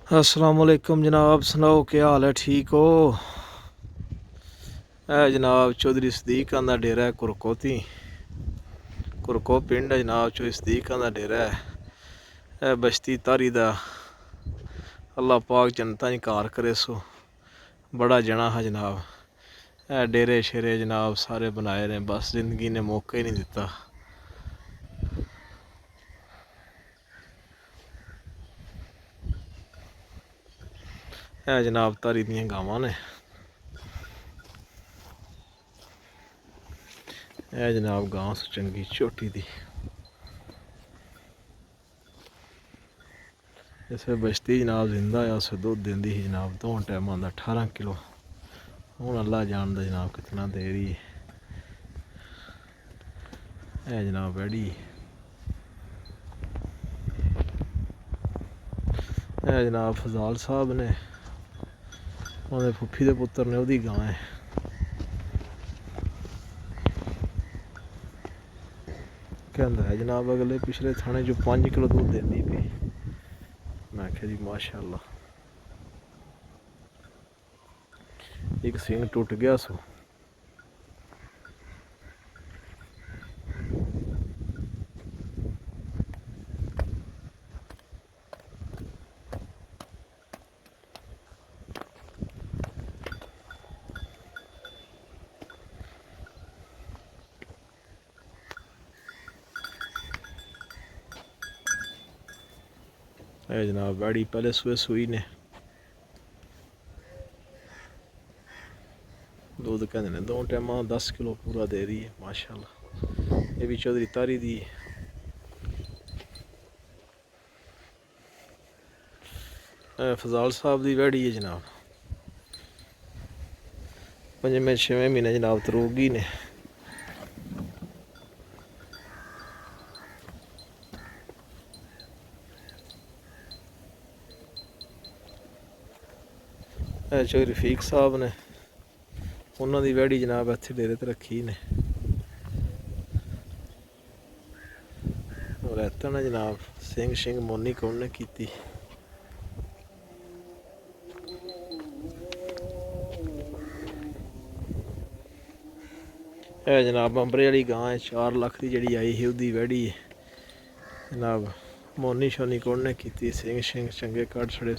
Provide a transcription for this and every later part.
अस्सलाम वालेकुम जनाब, सुनाओ क्या हाल है, ठीक हो? जनाब चौधरी सदीकां दा डेरा है ghurko ती। ghurko पिंड है जनाब, चौधरी सदीकां दा डेरा है। बश्ती तारी दा अल्लाह पाक जनता कार करे सो बड़ा जना है जनाब। डेरे शेरे जनाब सारे बनाए ने, बस जिंदगी ने मौका ही नहीं दिता। जनाब तारी दियां गावां ने। जनाब गां चंगी झोटी दी। इस बश्ती जनाब जिंदा है, उस दुद्ध देंदी ही जनाब 2 टाइमां दा 18 किलो। हूँ अल्लाह जानदा जनाब कितना दे रही है। जनाब बैड़ी जनाब फजाल साहब ने, उन्हें फुफी दे पुत्तर ने, ओदी गां है। कहता है जनाब अगले पिछले थाने जो 5 किलो दूध देंदी पी। मैं आख्या जी माशाअल्लाह। एक सिंग टुट गया सो। जनाब बैड़ी पहले सुए सुई ने, दूध कहते हैं 2 टाइमां 10 किलो पूरा दे रही है माशाअल्लाह। ये भी चौधरी तारी दी फजाल साहब दी बैड़ी है जनाब। 5वें-6वें महीने जनाब तरोगी ने। चौधरी रफीक साहब ने, उन्होंने बैड़ी जनाब इत्थे डेरे ते रखी ने। रैता ने जनाब सिंग शिंग मोनी कौन ने की। जनाब अंबरे वाली गां है, 4 लाख की जी आई ही उदी बैड़ी है जनाब। मोनी शोनी कौन ने की, सिंग शिंग चंगे कड़ छड़े।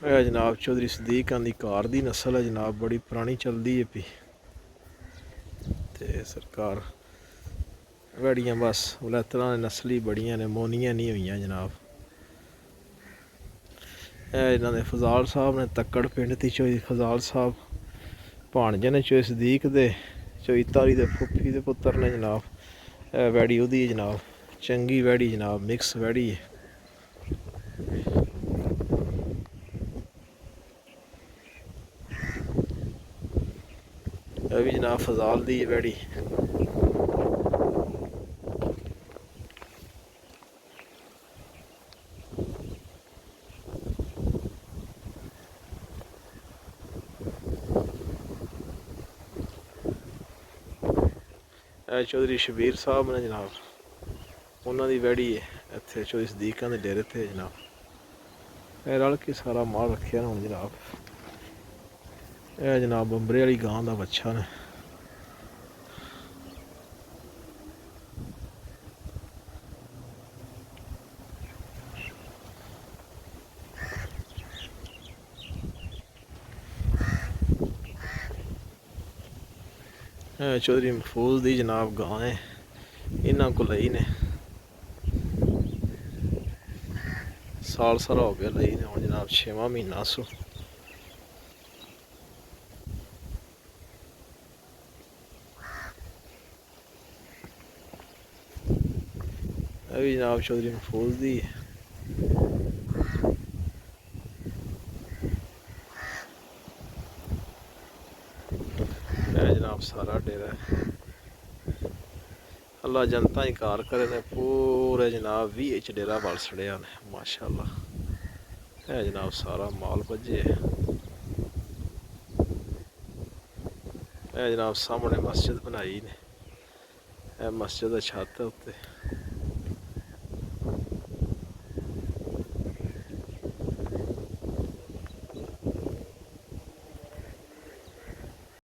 जनाब चौधरी सदीकां दी कार दी नस्ल है जनाब, बड़ी पुरानी चलती है पी। ते सरकार बैड़ियां बस उलैतरां नस्ली बड़ियां ने, मोनियां नहीं हुई जनाब। इन्हों ने फजाल साहब ने तक्कड़ पिंड थी। चौधरी फजाल साहब भाणजे ने चौधरी सदीक दे, चौधरी तारी दे फुफी दे पुत्तर ने जनाब। बैड़ी ओदी है जनाब, चंगी बैड़ी जनाब, मिक्स बैड़ी है। भी जनाब फजाल दी बैड़ी। चौधरी शबीर साहब ने जनाब, उन्होंने बैड़ी है इत्थे चौधरी सदीकां दे डेरे थे जनाब। रल के सारा माल रखे हूँ जनाब। जनाब अंबरे वाली गां का बच्चा ने। चौधरी महफूज दी जनाब गां है, इन्हों को लई ने साल सारा हो गया लई ने। हूँ जनाब 6वां महीना सो। भी जनाब चौधरी महफूज दी है। जनाब सारा डेरा अल्लाह जनता ही कार करे ने। पूरे जनाब 20 डेरा बल सड़िया ने माशाअल्लाह। है जनाब सारा माल भजे है जनाब। सामने मस्जिद बनाई ने, मस्जिद छत उत्ते